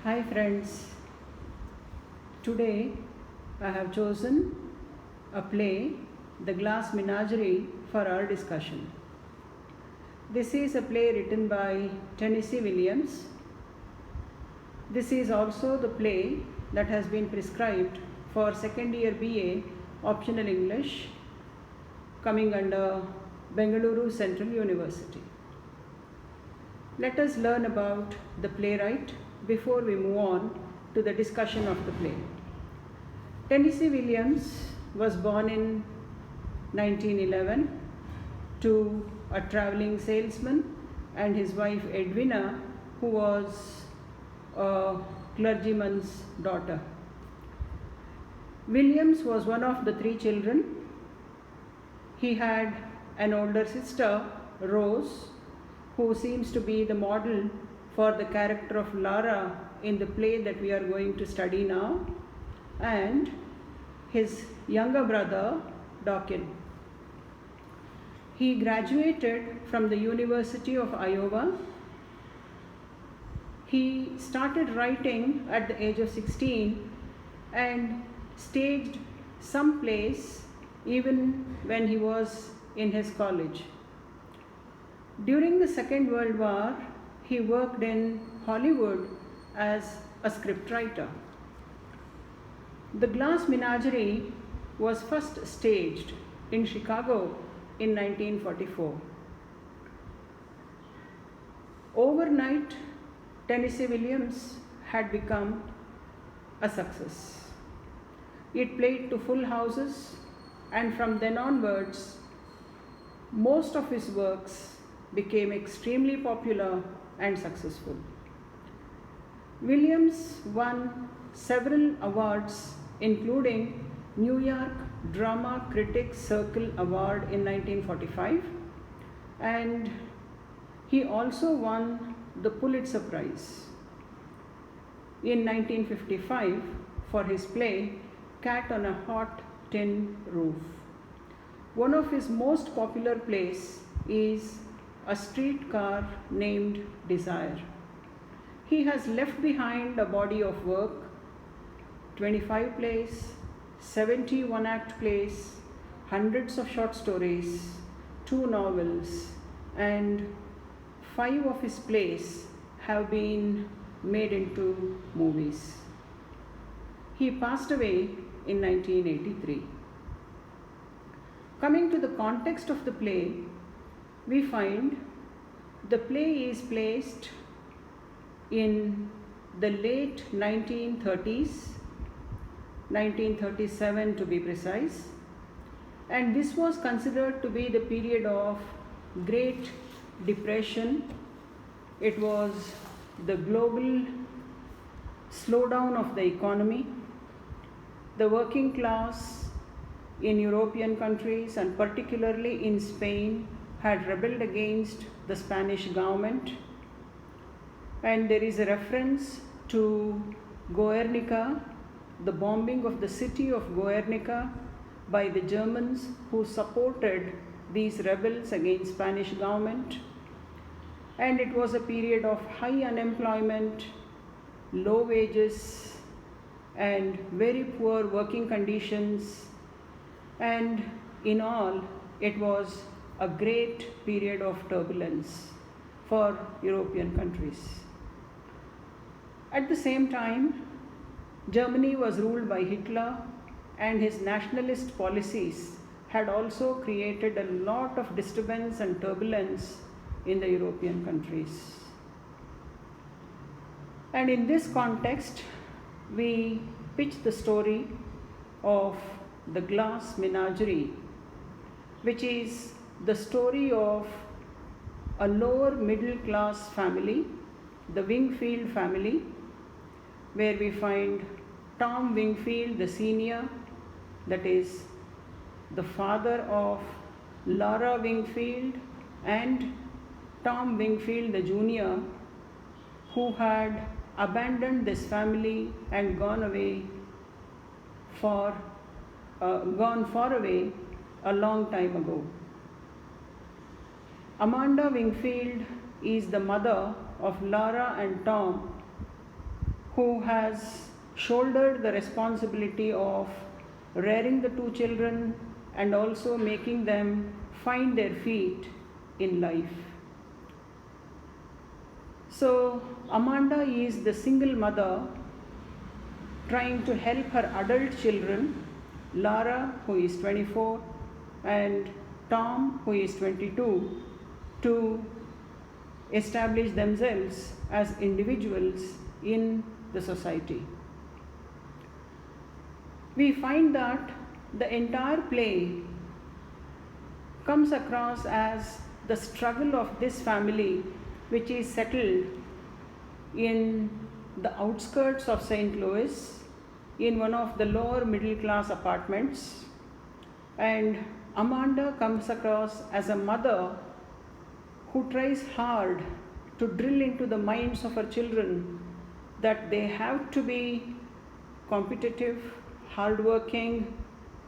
Hi friends, today I have chosen a play, The Glass Menagerie, for our discussion. This is a play written by Tennessee Williams. This is also the play that has been prescribed for second year BA optional English coming under Bengaluru Central University. Let us learn about the playwright before we move on to the discussion of the play. Tennessee Williams was born in 1911 to a traveling salesman and his wife Edwina, who was a clergyman's daughter. Williams was one of the three children. He had an older sister, Rose, who seems to be the model for the character of Lara in the play that we are going to study now, and his younger brother, Dawkins. He graduated from the University of Iowa. He started writing at the age of 16 and staged some plays even when he was in his college. During the Second World War, he worked in Hollywood as a scriptwriter. The Glass Menagerie was first staged in Chicago in 1944. Overnight, Tennessee Williams had become a success. It played to full houses, and from then onwards, most of his works became extremely popular and successful. Williams won several awards, including New York Drama Critics Circle Award in 1945, and he also won the Pulitzer Prize in 1955 for his play Cat on a Hot Tin Roof. One of his most popular plays is A Streetcar Named Desire. He has left behind a body of work, 25 plays, 70 one-act plays, hundreds of short stories, 2 novels, and 5 of his plays have been made into movies. He passed away in 1983. Coming to the context of the play, we find the play is placed in the late 1930s, 1937 to be precise, and this was considered to be the period of Great Depression. It was the global slowdown of the economy. The working class in European countries, and particularly in Spain, had rebelled against the Spanish government, and there is a reference to Guernica, the bombing of the city of Guernica by the Germans who supported these rebels against Spanish government, and it was a period of high unemployment, low wages, and very poor working conditions, and in all, it was a great period of turbulence for European countries. At the same time, Germany was ruled by Hitler, and his nationalist policies had also created a lot of disturbance and turbulence in the European countries. And in this context, we pitch the story of The Glass Menagerie, which is the story of a lower middle class family, the Wingfield family, where we find Tom Wingfield, the senior, that is the father of Lara Wingfield, and Tom Wingfield, the junior, who had abandoned this family and gone far away a long time ago. Amanda Wingfield is the mother of Lara and Tom, who has shouldered the responsibility of rearing the two children and also making them find their feet in life. So Amanda is the single mother trying to help her adult children, Lara, who is 24, and Tom, who is 22, to establish themselves as individuals in the society. We find that the entire play comes across as the struggle of this family, which is settled in the outskirts of St. Louis in one of the lower middle class apartments. And Amanda comes across as a mother who tries hard to drill into the minds of her children that they have to be competitive, hardworking,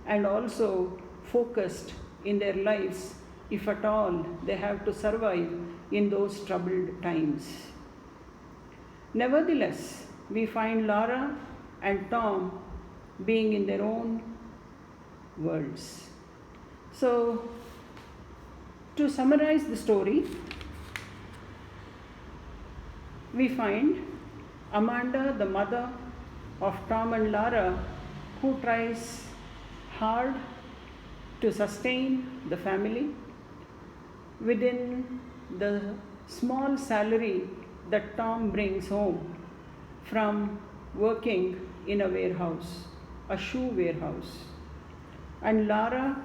and also focused in their lives, if at all they have to survive in those troubled times. Nevertheless, we find Lara and Tom being in their own worlds. So, to summarize the story, we find Amanda, the mother of Tom and Lara, who tries hard to sustain the family within the small salary that Tom brings home from working in a warehouse, a shoe warehouse. And Lara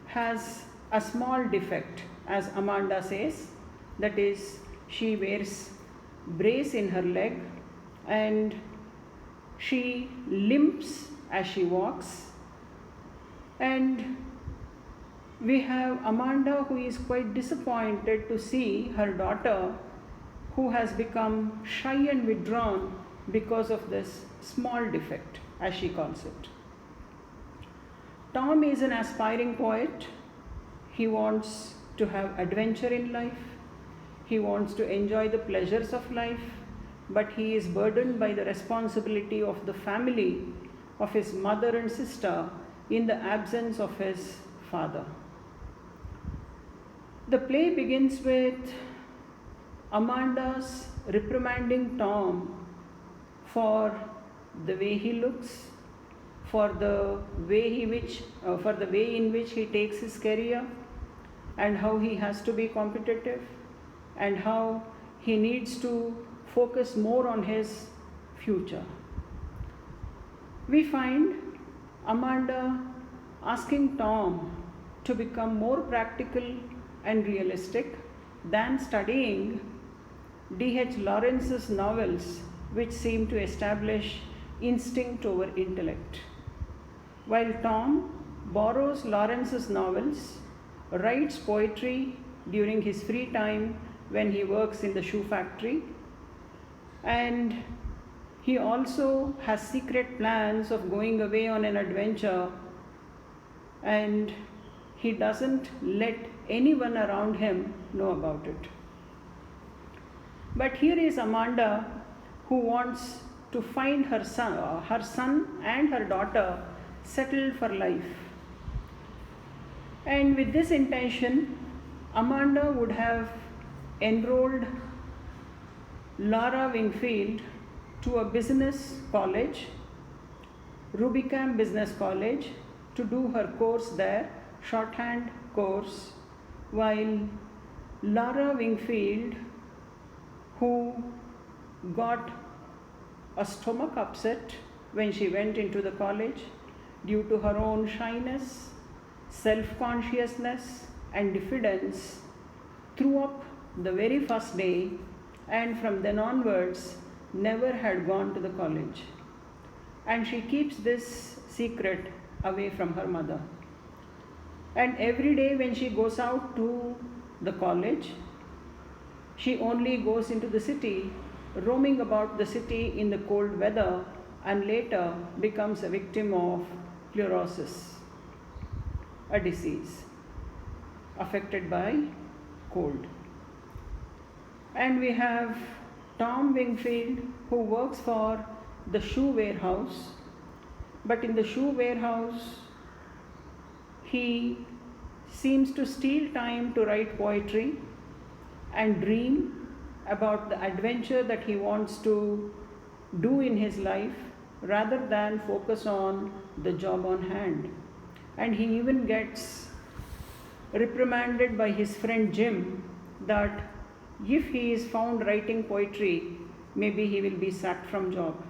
has a small defect, as Amanda says, that is, she wears brace in her leg and she limps as she walks. And we have Amanda, who is quite disappointed to see her daughter, who has become shy and withdrawn because of this small defect, as she calls it. Tom is an aspiring poet. He wants to have adventure in life. He wants to enjoy the pleasures of life, but he is burdened by the responsibility of the family, of his mother and sister, in the absence of his father. The play begins with Amanda's reprimanding Tom for the way he looks, for the way in which he takes his career, and how he has to be competitive, and how he needs to focus more on his future. We find Amanda asking Tom to become more practical and realistic than studying D.H. Lawrence's novels, which seem to establish instinct over intellect. While Tom borrows Lawrence's novels, writes poetry during his free time when he works in the shoe factory, and he also has secret plans of going away on an adventure, and he doesn't let anyone around him know about it. But here is Amanda, who wants to find her son and her daughter settled for life. And with this intention, Amanda would have enrolled Lara Wingfield to a business college, Rubicam Business College, to do her course there, shorthand course, while Lara Wingfield, who got a stomach upset when she went into the college due to her own shyness, self-consciousness, and diffidence, threw up the very first day, and from then onwards never had gone to the college. And she keeps this secret away from her mother. And every day when she goes out to the college, she only goes into the city, roaming about the city in the cold weather, and later becomes a victim of pleurosis, a disease affected by cold. And we have Tom Wingfield, who works for the shoe warehouse, but in the shoe warehouse, he seems to steal time to write poetry and dream about the adventure that he wants to do in his life rather than focus on the job on hand. And he even gets reprimanded by his friend Jim that if he is found writing poetry, maybe he will be sacked from job.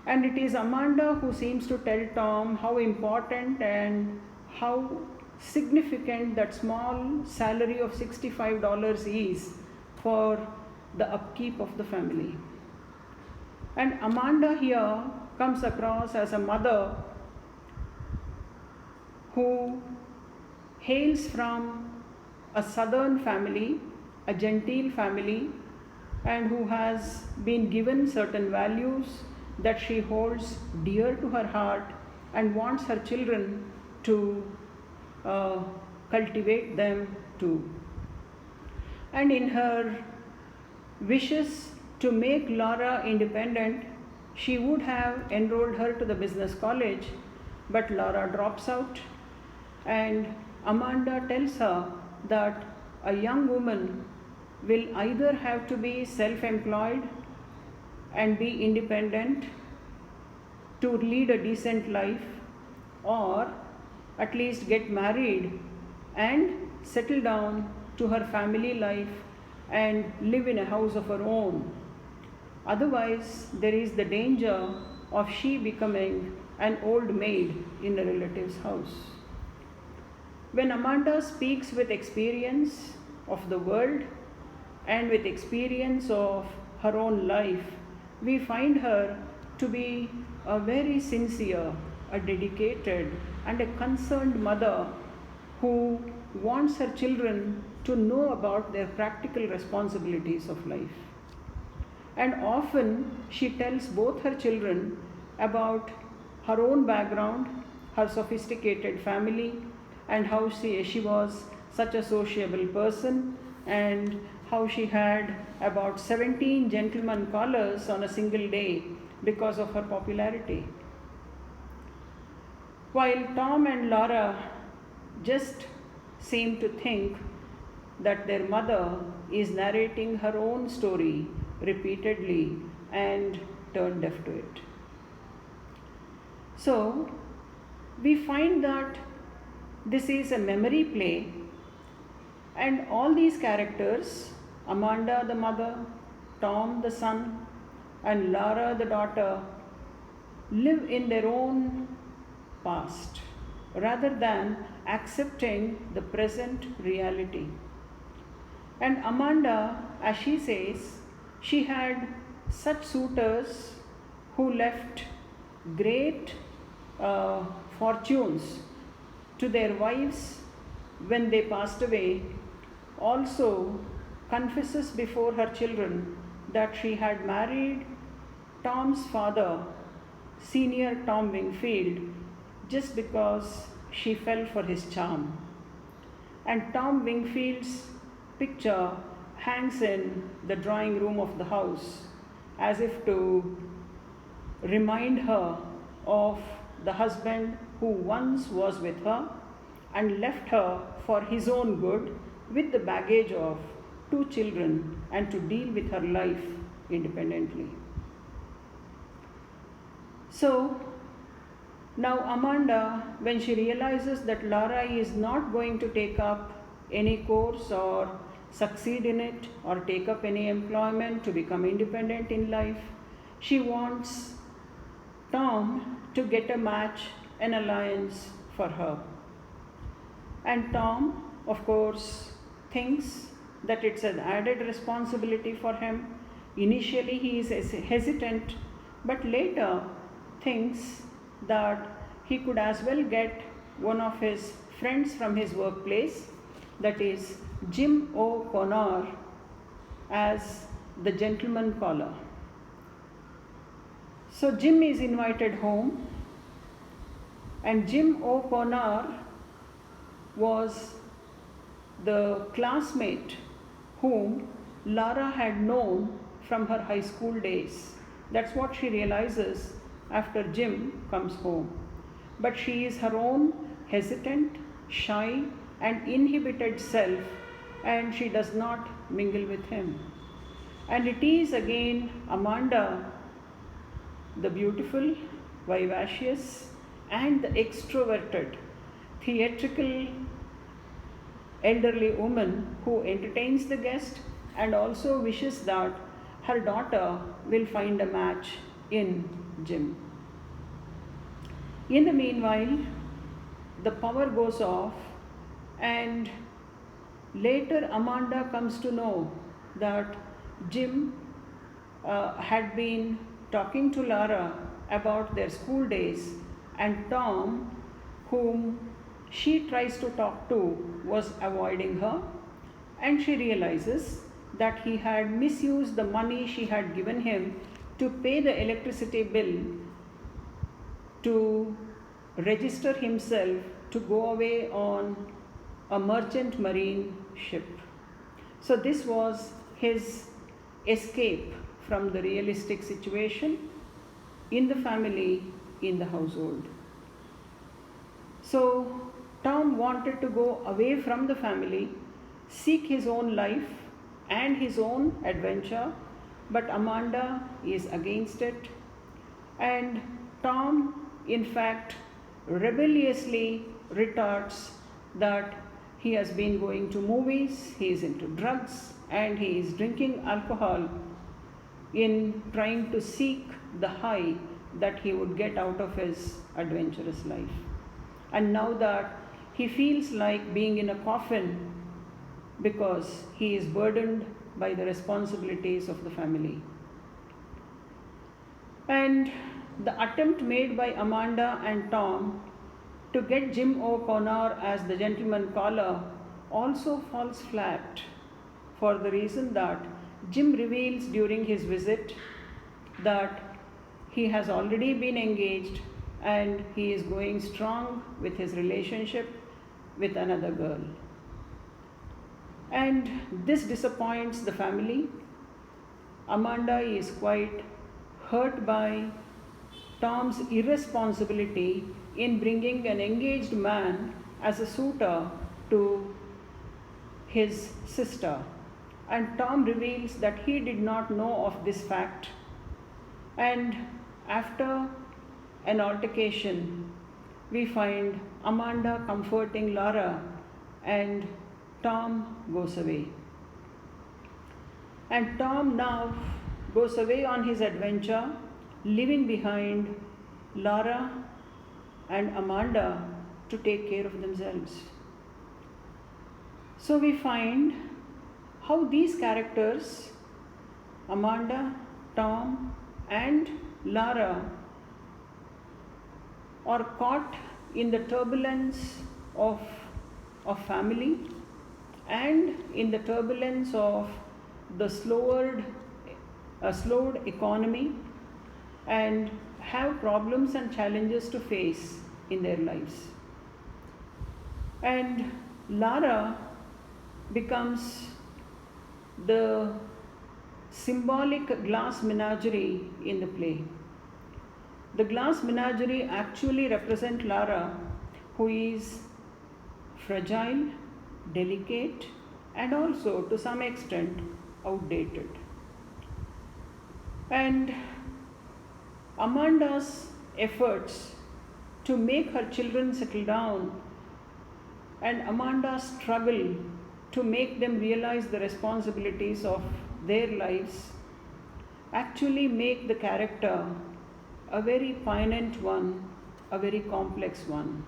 And it is Amanda who seems to tell Tom how important and how significant that small salary of $65 is for the upkeep of the family. And Amanda here comes across as a mother who hails from a southern family, a genteel family, and who has been given certain values that she holds dear to her heart and wants her children to cultivate them too. And in her wishes to make Laura independent, she would have enrolled her to the business college, but Laura drops out, and Amanda tells her that a young woman will either have to be self-employed and be independent to lead a decent life, or at least get married and settle down to her family life and live in a house of her own. Otherwise, there is the danger of she becoming an old maid in a relative's house. When Amanda speaks with experience of the world and with experience of her own life, we find her to be a very sincere, a dedicated, and a concerned mother who wants her children to know about their practical responsibilities of life. And often she tells both her children about her own background, her sophisticated family, and how she was such a sociable person, and how she had about 17 gentlemen callers on a single day because of her popularity. While Tom and Laura just seem to think that their mother is narrating her own story repeatedly and turn deaf to it. So, we find that this is a memory play, and all these characters, Amanda the mother, Tom the son, and Laura the daughter, live in their own past rather than accepting the present reality. And Amanda, as she says, she had such suitors who left great fortunes to their wives when they passed away. Also confesses before her children that she had married Tom's father, senior Tom Wingfield, just because she fell for his charm. And Tom Wingfield's picture hangs in the drawing room of the house as if to remind her of the husband who once was with her and left her for his own good with the baggage of 2 children and to deal with her life independently. So now Amanda, when she realizes that Laura is not going to take up any course or succeed in it or take up any employment to become independent in life, she wants Tom to get a match, an alliance for her. And Tom, of course, thinks that it's an added responsibility for him. Initially he is hesitant, but later thinks that he could as well get one of his friends from his workplace, that is Jim O'Connor, as the gentleman caller. So Jim is invited home, and Jim O'Connor was the classmate whom Lara had known from her high school days. That's what she realizes after Jim comes home. But she is her own hesitant, shy, and inhibited self, and she does not mingle with him. And it is again Amanda, the beautiful, vivacious, and the extroverted, theatrical elderly woman who entertains the guest and also wishes that her daughter will find a match in Jim. In the meanwhile, the power goes off, and later Amanda comes to know that Jim had been talking to Lara about their school days, and Tom, whom she tries to talk to, was avoiding her, and she realizes that he had misused the money she had given him to pay the electricity bill to register himself to go away on a merchant marine ship. So this was his escape from the realistic situation in the family, in the household. So Tom wanted to go away from the family, seek his own life and his own adventure, but Amanda is against it. And Tom, in fact, rebelliously retorts that he has been going to movies, he is into drugs, and he is drinking alcohol in trying to seek the high that he would get out of his adventurous life. And now that he feels like being in a coffin because he is burdened by the responsibilities of the family. And the attempt made by Amanda and Tom to get Jim O'Connor as the gentleman caller also falls flat, for the reason that Jim reveals during his visit that he has already been engaged and he is going strong with his relationship with another girl. And this disappoints the family. Amanda is quite hurt by Tom's irresponsibility in bringing an engaged man as a suitor to his sister. And Tom reveals that he did not know of this fact. And after an altercation, we find Amanda comforting Lara, and Tom goes away. And Tom now goes away on his adventure, leaving behind Lara and Amanda to take care of themselves. So we find how these characters, Amanda, Tom, and Lara, are caught in the turbulence of family and in the turbulence of the slowed economy, and have problems and challenges to face in their lives. And Lara becomes the symbolic glass menagerie in the play. The glass menagerie actually represents Lara, who is fragile, delicate, and also to some extent outdated. And Amanda's efforts to make her children settle down, and Amanda's struggle to make them realize the responsibilities of their lives, actually make the character a very poignant one, a very complex one.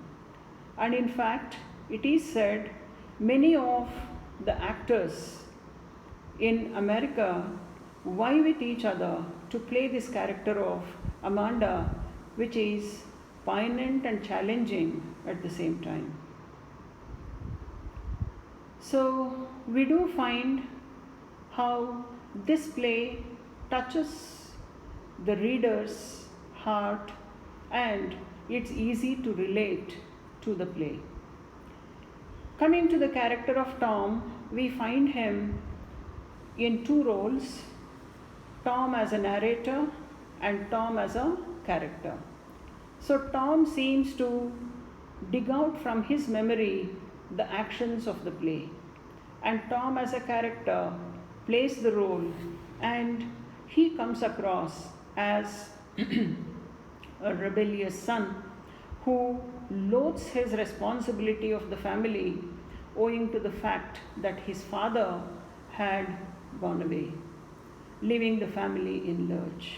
And in fact, it is said many of the actors in America vie with each other to play this character of Amanda, which is poignant and challenging at the same time. So we do find how this play touches the reader's heart, and it's easy to relate to the play. Coming to the character of Tom, we find him in two roles, Tom as a narrator and Tom as a character. So Tom seems to dig out from his memory the actions of the play, and Tom as a character plays the role, and he comes across as a rebellious son who loathes his responsibility of the family owing to the fact that his father had gone away, leaving the family in lurch.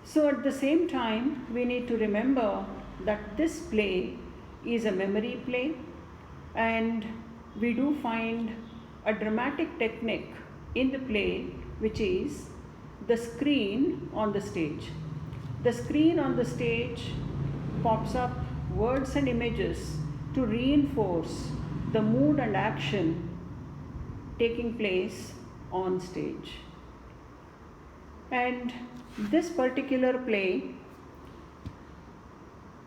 So at the same time, we need to remember that this play is a memory play, and we do find a dramatic technique in the play, which is the screen on the stage. The screen on the stage pops up words and images to reinforce the mood and action taking place on stage. And this particular play,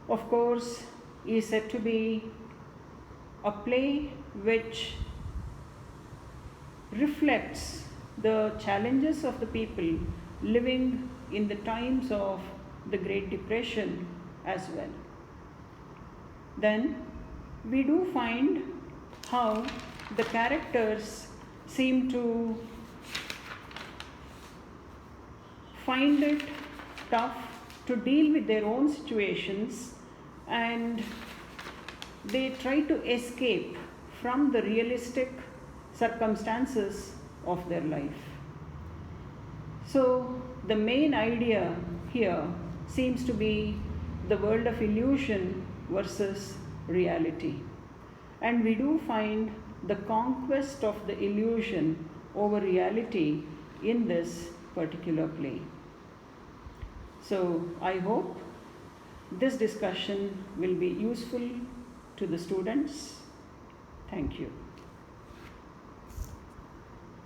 of course, is said to be a play which reflects the challenges of the people living in the times of the Great Depression as well. Then we do find how the characters seem to find it tough to deal with their own situations, and they try to escape from the realistic circumstances of their life. So the main idea here seems to be the world of illusion versus reality. And we do find the conquest of the illusion over reality in this particular play. So I hope this discussion will be useful to the students. Thank you.